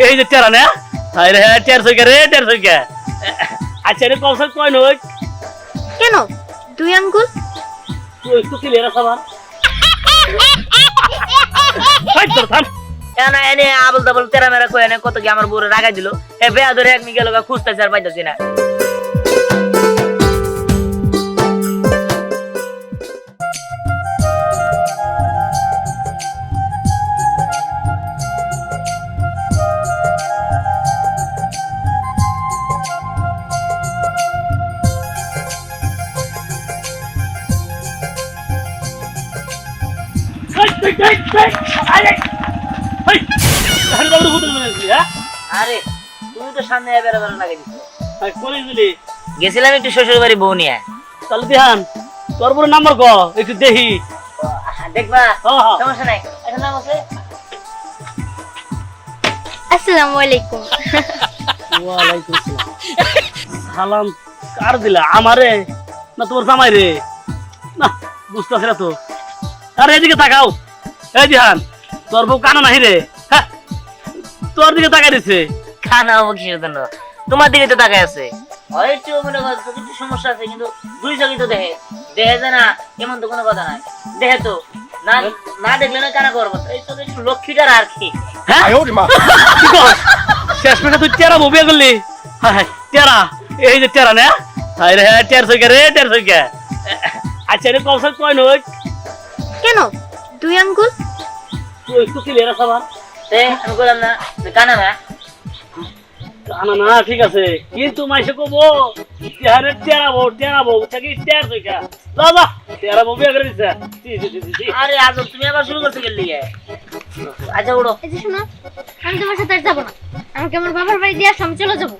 এই যে টেরা না আরে হ্যাঁ 400 রে 400 কে আচ্ছা রে কৌশল কই নই কেন 2 আঙ্গুল তুই তো কি লেরা সাবান ফাইট কর থাম এনা এনে আবল দাবল তেরা মেরা কই এনে কত কি আমার বউরে রাগাই দিল এ বেয়া ধরে এক মিগেল গা খুঁজতাছে আর পাইতাছি না আরে হাই আরে বাবু হুদুল মেরেছি হ্যাঁ আরে তুমি তো সামনে এবারে বেলা লাগাই দিছো আই কোনে দিলি গেছিলাম একটু শ্বশুর বাড়ি বউ নিয়ে তাহলে দিহান তোর পুরো নাম্বার ক একটু দেখি দেখবা হ্যাঁ সমস্যা নাই এখন নাম আছে আসসালামু আলাইকুম ওয়ালাইকুম আসসালাম সালাম কার দিলা আমারে না তোমার জামাই রে না বুঝতাছ না তো আরে এদিকে তাকাও এই দিহান তোর বউ কানা নাহি রে হ্যাঁ তোর দিকে তাকাই দিছে খানা হবো কিসের জন্য তোমার দিকে তো তাকাই আছে হয়তো মনে করো কিছু সমস্যা আছে কিন্তু দুই চোখই তো দেখে দেখে যায় না এমন তো কোনো কথা নাই দেখে তো না না দেখলে না কানা করবো এই তো একটু লক্ষ্মীটার আর কি হ্যাঁ কি কর শেষ পেটে তুই টেরা বউ বিয়ে করলি হ্যাঁ টেরা এই যে টেরা না আরে হ্যাঁ 400 রে 400 কে আচ্ছা রে কৌশল কই নই কেন 2 আঙ্গুল তুই তো কি লেরা সাবান আমি বললাম না কানা না কানা না ঠিক আছে কিন্তু মাইসে কবো আরে টেরা বউ থাকি 400 কে বাবা টেরা বউ বিয়ে করে দিছে জি আরে আজ তুমি আবার শুরু করতে গেলি আচ্ছা উড়ো এই যে শোনো আমি তোমার সাথে আর যাব না আমাকে আমার বাবার বাড়ি দিয়ে আমি চলে যাব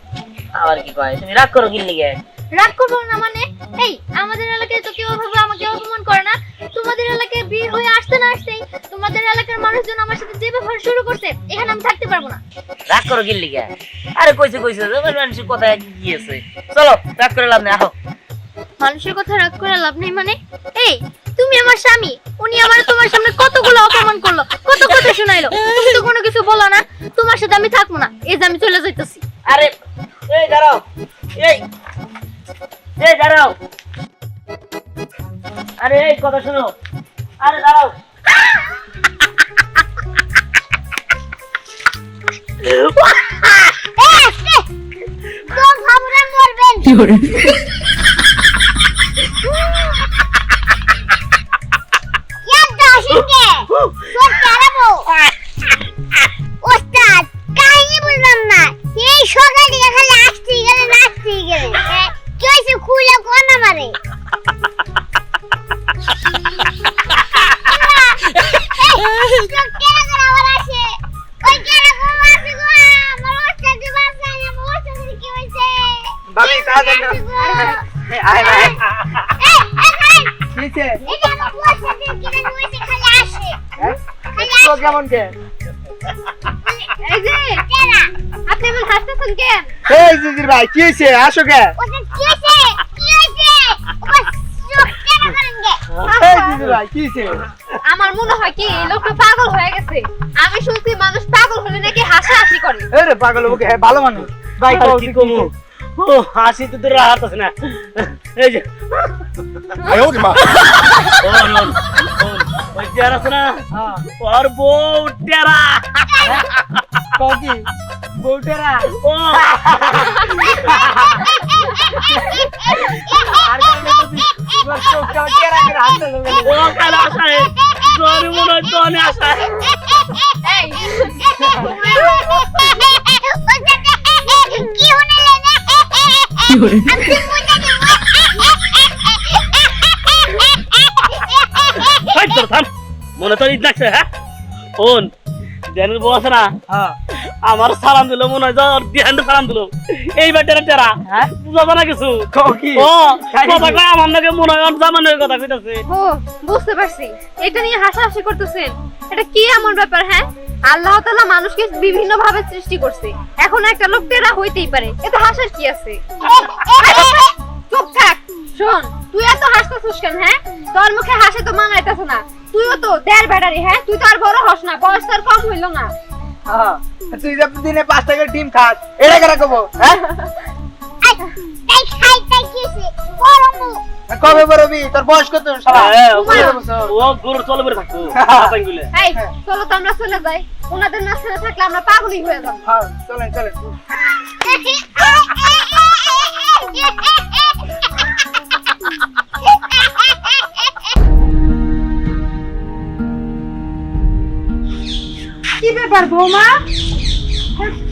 আবার কি কয় তুমি রাগ করো গিল্লি গে রাগ করবো না মানে এই আমাদের এলাকায় তো কেউ ভাবে আমাকে অপমান করে না তোমাদের এলাকায় বিয়ে হয়ে আসতে না আসতেই তোমাদের এলাকার মানুষজন আমার সাথে যে ব্যবহার শুরু করছে এখানে আমি থাকতে পারবো না রাগ করো গিল্লি গে আরে কইছে মানুষের কথা গিয়েছে চলো রাগ করে লাভ নেই আহো মানুষের কথা রাগ করে লাভ নেই মানে এই তুমি আমার স্বামী উনি আমার তোমার সামনে কতগুলো অপমান করলো কত কথা শোনাইলো তুমি তো কোনো কিছু বলো না তোমার সাথে আমি থাকবো না এই যে আমি চলে যাইতেছি আরে এই দাঁড়াও এই দাঁড়াও আরে এই কথা শোনো আরে দাঁড়াও আমার মনে হয় কি এই লোকটা পাগল হয়ে গেছে আমি শুনছি মানুষ পাগল হলে নাকি হাসাহাসি করে আরে পাগল ওকে ভালো মানুষ ভাই কি কমু ও হাসি তো তোর হাত আছে না এই যে ওই টেরা আছে না ওর বউ টেরা কি বউটেরা ও আর চোখটা টেরা করে হাসতে ও কালা আসায় জোরে মনে হয় জনে আসায় এই কি হনে লেনে ফাইট কর থাম মনে তো ইদ লাগছে হ্যাঁ ওন দেনের বউ আছে না হ্যাঁ আমার সালাম দিল মনে হয় ওর দিহান্ড সালাম দিল এই ব্যাটারে টেরা বুঝাবো না কিছু কি ও কথা কয় আমার নাকি মনে হয় জামানের কথা কইতাছে ও বুঝতে পারছি এটা নিয়ে হাসাহাসি করতেছেন এটা কি এমন ব্যাপার হ্যাঁ আল্লাহ তাআলা মানুষকে বিভিন্ন ভাবে সৃষ্টি করছে এখন একটা লোক টেরা হইতেই পারে এতে হাসার কি আছে চুপ থাক শোন তুই এত হাসতেছিস কেন হ্যাঁ তোর মুখে হাসি তো মানাইতাছ না তুইও তো দেড় ব্যাটারি হ্যাঁ তুই তো আর বড় হস না বয়স তোর কম হইল না হ্যাঁ তুই যে দিনে 5 টাকার ডিম খাস এটা কেন কব হ্যাঁ কবে বড়বি তোর বয়স কত শালা হ্যাঁ, উমা। ও গরুর চলে বের থাকতো আতাঙ্গুলে এই চলো তো আমরা চলে যাই, ওনাদের মাঝখানে থাকলে আমরা পাগলই হয়ে যাবো। হ্যাঁ চলেন চলেন কি ব্যাপার বৌমা?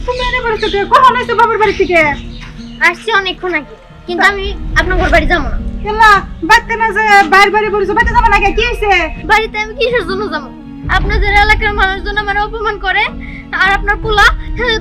তুমি এনে বলেছো কে? কখন এসে বাবার বাড়ি থেকে? আসছি অনেকক্ষণ আগে, কিন্তু আমি আপনার ঘর বাড়ি যাবো না। কেলা বাড়তে না যে বাইরে বাড়ি বলেছো, বাড়তে যাবো না কে? কি হয়েছে? বাড়িতে আমি কিসের জন্য যাবো? আপনাদের এলাকার মানুষজন আমার অপমান করে, আর আপনার পোলা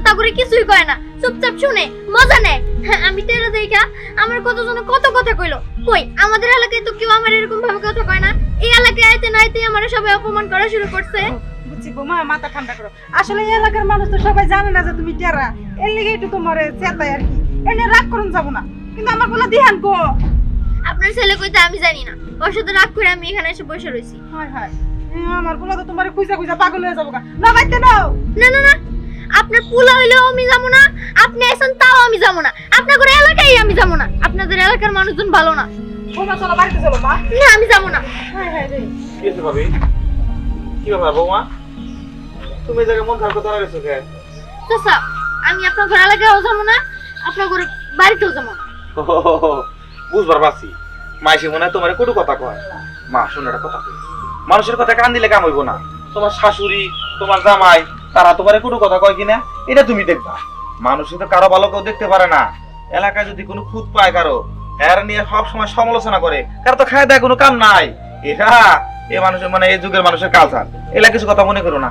তা করে কিছুই কয় না, চুপচাপ শুনে মজা নেয়। আমি টেরা দেখা আমার কতজন কত কথা কইলো, কই আমাদের এলাকায় তো কেউ আমার এরকম ভাবে কথা কয় না। এই এলাকায় আইতে না আইতে আমার সবাই অপমান করা শুরু করছে। বুঝছি বৌমা, মাথা ঠান্ডা করো। আসলে এই এলাকার মানুষ তো সবাই জানে না যে তুমি টেরা, এর লেগে একটু তোমার চেতাই আর কি। এনে রাগ করুন যাবো না, কিন্তু আমার বলা দিহান গো। আপনার ছেলে কইতে আমি জানি না, ওর সাথে রাগ করে আমি এখানে এসে বসে রইছি। হায় হায়, আমার বলা তো তোমার খুঁজা খুঁজা পাগল হয়ে যাবো গা। না বাইতে নাও। না না না, আপনার পোলা হইলেও আমি যাবো না, আপনি আছেন তাও আমি যাবো না, আপনাদের এলাকায় আমি যাবো না। আপনাদের এলাকার মানুষজন ভালো না। বৌমা চলো বাড়িতে চলো মা। না আমি যাবো না। হায় হায় রে। কি হয়েছে ভাবি? কি ব্যাপার বৌমা? তুমি এই জায়গায় মন খারাপ করে দাঁড়াইছো কে? চাচা, আমি আপনার ঘর এলাকায়ও যাবো না, আপনার ঘরে বাড়িতেও যাবো না। বুঝবার পারছি, মাইসি মনে হয় তোমার কটু কথা কয়। মা শোনো একটা কথা কই, মানুষের কথা কান দিলে কাম হইব না। তোমার শাশুড়ি, তোমার জামাই, তারা তোমার কটু কথা কয় কিনা এটা তুমি দেখবা। মানুষে তো কারো ভালো কেউ দেখতে পারে না। এলাকায় যদি কোনো খুঁত পায় কারো, এর নিয়ে সব সময় সমালোচনা করে, কারো তো খায় দেয় কোনো কাম নাই। এটা এই মানুষের মানে এই যুগের মানুষের কালচার। এলা কিছু কথা মনে করো না।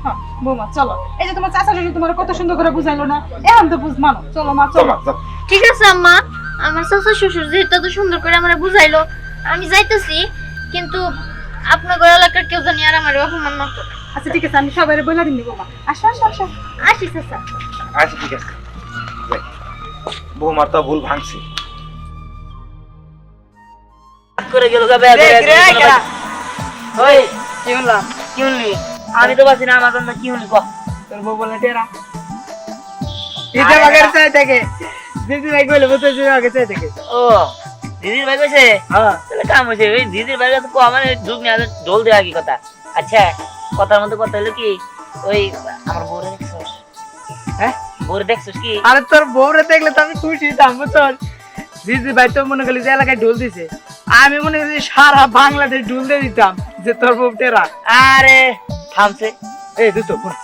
হ্যাঁ, বৌমা চলো। এই যে তোমার চাচা যদি তোমার কত সুন্দর করে বুঝাইলো না, এখন তো বুঝ মানো। চলো মা চলো। চলো যাও। ঠিক আছে আম্মা, আমার চাচা শ্বশুর যেহেতু এত সুন্দর করে আমার বুঝাইলো, আমি যাইতেছি, কিন্তু আপনার ঘর এলাকার কেউ জানি আর আমার অপমান না করে। আচ্ছা ঠিক আছে, আমি সবাই বলে দিন বৌমা। আসো আসো আসো। আসি চাচা। আচ্ছা ঠিক আছে, যাই। বৌমার তো ভুল ভাঙছে। করে গেল গা বেয়া দেখ রে কেডা ওই কি হলাম কি হলি? আমি তো বাসি না, আমার জন্য কি হলি কহ? তোর বউ বলে টেরা ইতে বাগের চাই থেকে দিদি ভাই কইলে বলতে যে আগে চাই থেকে ও দিদির ভাই কইছে? হ্যাঁ তাহলে কাম হইছে। ওই দিদির ভাই কাছে কো আমার ঢুক নিয়ে ঢোল দেয়া কি কথা? আচ্ছা, কথার মধ্যে কথা হলো কি, ওই আমার বউরে দেখছস? হ্যাঁ বউরে দেখছস কি? আরে তোর বউরে দেখলে তো আমি খুশি দাম বুঝছস দিদি ভাই তো মনে করলি যে এলাকায় ঢোল দিছে আমি মনে করি সারা বাংলাদেশ ঢোল দিয়ে দিতাম যে তোর বউ টেরা আরে থামছে। এই দোস্ত ফোন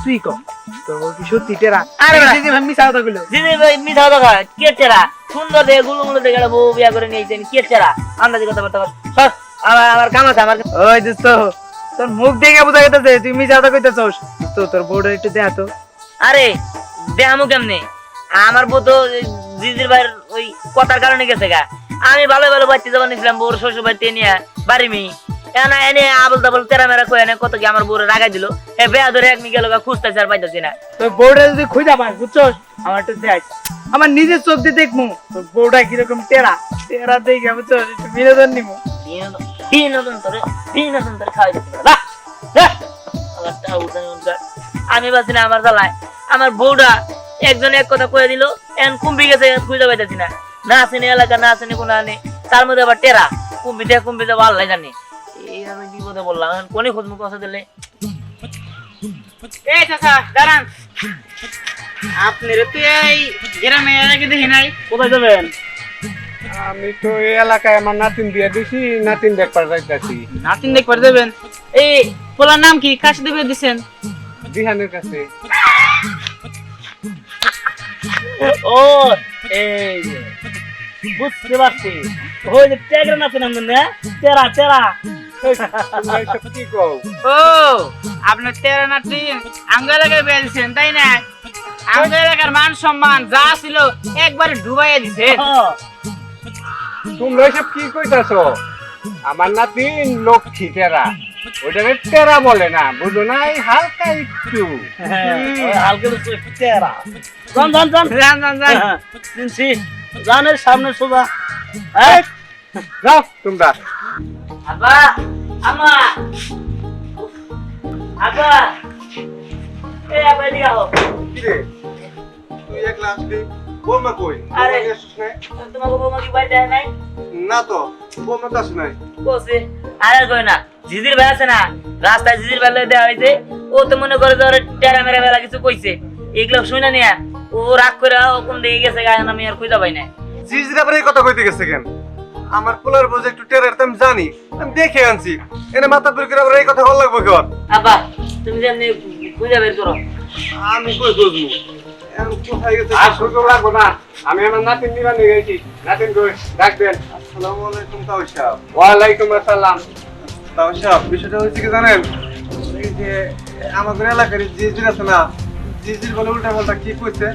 তুই কর তোর বউ কি সত্যি টেরা আরে বেটা। দিদি ভাই মিছা কথা কইলো দিদির ভাই মিঠা কথা কে চেরা? সুন্দর দেখে গুলো দেখে একটা বউ বিয়া করে নিয়ে আইছেন, কে চেরা? আন্দাজি কথা বলতে পার। সর, আমার কাম আছে, আমার ওই দোস্ত তোর মুখ দেখে বোঝা গেছে তুই মিছা কথা কইতেছস তো তোর বউটা একটু দেখ তো আরে দেহামু কেমনে? আমার বউ তো দিদির ভাইয়ের ওই কথার কারণে গেছে গা। আমি ভালো ভালো বাড়িতে যাবার নিয়েছিলাম, বউর শ্বশুর বাড়িতে নিয়ে বাড়ি মি এনে এনে আবল তাবল তেরা মেরা কয়ে এনে কত কি আমার বউরে রাগাই দিল। এ বেয়া ধরে এক গেল গা, খুঁজতেছি আর পাইতেছি না। তোর বউটা যদি খুঁজা পাস বুঝছস আমার একটু দেখ আমার নিজের চোখ দিয়ে দেখমু তোর বউটা কিরকম টেরা টেরা দেখে বুঝছস একটু বিনোদন নিমু বিনোদন তোরে খাওয়াই দিতে পারবো। আমি বাসি না আমার জ্বালায়। আমার বউটা একজন এক কথা কয়ে দিল, এখন কুম্ভি গেছে, খুঁজে পাইতেছি না। না আসেনি এলাকা, না আসেনি কোনো আনে, তার মধ্যে আবার টেরা কুম্ভি থেকে কুম্ভি যাবো আল্লাহ জানে। এই আমি বিপদে বললাম, এখন কোনে খোঁজ মুখ আছে দিলে। এই চাচা দাঁড়ান আপনার তো এই গ্রামে এলাকা দেখি নাই কোথায় যাবেন? আমি তো এই এলাকায় আমার নাতিন দিয়ে দিছি, নাতিন দেখবার যাইতাছি নাতিন দেখবার দেবেন এই পোলার নাম কি কাছে দেবে দিছেন দিহানের কাছে। ও এই যে, বুঝতে পারছি, ওই যে ট্যাগরা নাচেন আমাদের না, তেরা তেরা। তোমরা এসব কি কও? ও আপনার তেরা নাতিন আঙ্গ এলাকায় বিয়ে দিছেন তাই না আঙ্গ এলাকার মান সম্মান যা ছিল একবারে ডুবাইয়া দিছে হ্যাঁ, তোমরা এসব কি কইতাছো? আমার নাতিন লক্ষ্মী টেরা, ওইটাকে টেরা বলে না, বুঝো না, এই হালকা একটু। হ্যাঁ, ওই হালকা একটু তেরা। যান যান যান। জান জান জান হ্যাঁ, চিনছি। জানের সামনে সোজা। এই, যাও তোমরা। আব্বা, আম্মা, আব্বা, এ আবার দিয়া হোক কিরে তুই একলা আসলি বৌমা কই আরে। বৌমা আসিস নাই? তোমাকে বৌমা কি বাড়ি দেয় নাই না তো বৌমা তো আসে নাই বলছে আরে কই না জিজির ভাই আছে না রাস্তায় জিজির ভাই দেওয়া হয়েছে ও তো মনে করে যে ওর টেরা মেরা বেলা কিছু কইছে এগুলো শুনে নিয়া ও রাগ করে ও কোন দিকে গেছে গায়ে আমি আর খুঁজা পাই না জিজির আবার এই কথা কইতে গেছে কেন আমার পোলার বোঝে একটু টেরার তো আমি জানি আমি দেখে আনছি এনে মাথা পরে করে আবার এই কথা ভালো লাগবে কেন আব্বা তুমি যেমনি খুঁজা বের করো আমি কই বুঝবো এখন কোথায় গেছে আর সুযোগ লাগবো না আমি আমার নাতিন নিবা নিয়ে গেছি নাতিন কই ডাক দেন আসসালামু আলাইকুম তাও সাহেব ওয়ালাইকুম আসসালাম তাও সাহেব বিষয়টা হচ্ছে কি জানেন এই যে আমাদের এলাকার জিজির আছে না জিজির বলে উল্টা পাল্টা কি কইছে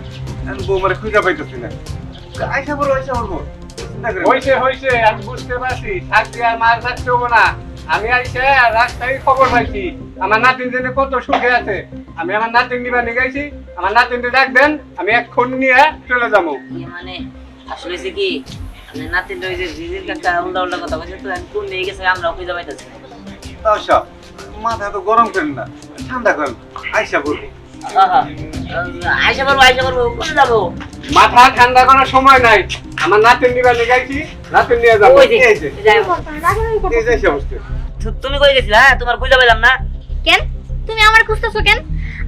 এখন বৌমারে খুঁজে পাইতেছি না আইসা বলবো হইছে আমি বুঝতে পারছি থাকতে আর মার থাকতে হবো না আমি আইসে রাস্তায় খবর পাইছি আমার নাতিন জেনে কত সুখে আছে আমি আমার নাতিন নিবা নিয়ে গেছি আমার নাতিনকে ডাক দেন আমি এক্ষণ নিয়ে চলে যাবো মানে আসলে সে কি মানে নাতিন ওই যে জিজির কাকা উল্টা উল্টা কথা বলছে তো আমি কোন দিকে গেছে আমরা খুঁজা পাইতেছি না তাও সব মাথা তো গরম করেন না ঠান্ডা করেন আইসা বলবো আইসা বলবো কোথায় যাবো মাথা ঠান্ডা করার সময় নাই আমার নাতিন নিবা নিয়ে গেছি নাতিন নিয়ে যাবো ওই যে, এই যে যাই হোক। এই যে অবস্থা তুমি কই গেছিলা হ্যাঁ তোমার খুঁজা পেলাম না কেন তুমি আমার খুঁজতেছো কেন?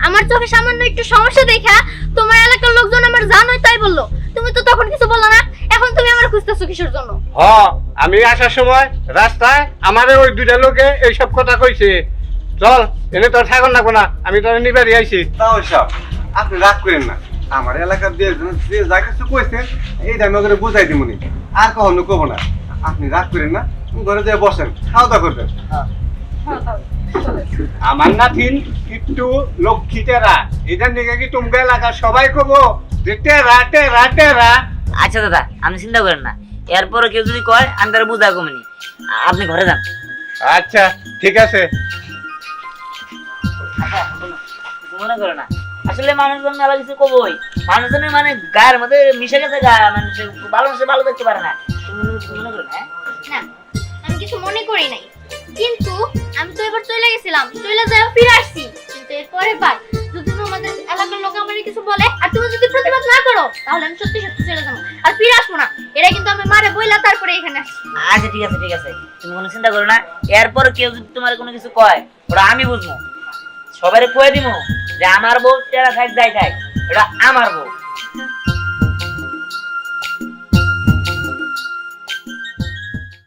আমার চোখে সামান্য একটু সমস্যা দেখা তোমার এলাকার লোকজন আমার জানোই তাই বললো, তুমি তো তখন কিছু বললো না, এখন তুমি আমার খুঁজতেছো কিসের জন্য? আমি আসার সময় রাস্তায় আমাদের ওই দুইটা লোকে এইসব কথা কইছে চল এনে তো থাকুন না কোনা আমি তো নিবারই আইছি তাও সব আপনি রাগ করেন না আমার এলাকার যে যা কিছু কইছেন এইটা আমি ওদের বুঝাই দিমুনি আর কখনো কব না আপনি রাগ করেন না ঘরে যেয়ে বসেন খাওয়া দাওয়া করবেন আমার নাতিন একটু লক্ষ্মী টেরা এটা নিয়ে কি তুমি এলাকার সবাই কব যে টেরা টেরা টেরা আচ্ছা দাদা আমি চিন্তা করেন না এরপরে কেউ যদি কয় আমি তারা বুঝা কমিনি আপনি ঘরে যান আচ্ছা ঠিক আছে কিছু মনে করে না আসলে মানুষজন মেলা কিছু কবই মানুষজনের মানে গায়ের মধ্যে মিশে গেছে গা মানুষ ভালো মানুষে ভালো দেখতে পারে না তুমি মনে করেন হ্যাঁ না আমি কিছু মনে করি নাই, কিন্তু আমি তো এবার চলে গেছিলাম, চলে যাই ফিরে আসছি, কিন্তু এরপরে বার যদি তোমাদের এলাকার লোক আমার কিছু বলে আর তুমি যদি প্রতিবাদ না করো তাহলে আমি সত্যি সত্যি চলে যাবো আর ফিরে আসবো না, এটা কিন্তু আমি মারে বইলা তারপরে এখানে আসছি। আচ্ছা ঠিক আছে তুমি কোনো চিন্তা করো না এরপর কেউ যদি তোমার কোনো কিছু কয় ওরা আমি বুঝবো সবাই কয়ে দিব যে আমার বউ যারা থাক যাই থাক এটা আমার বউ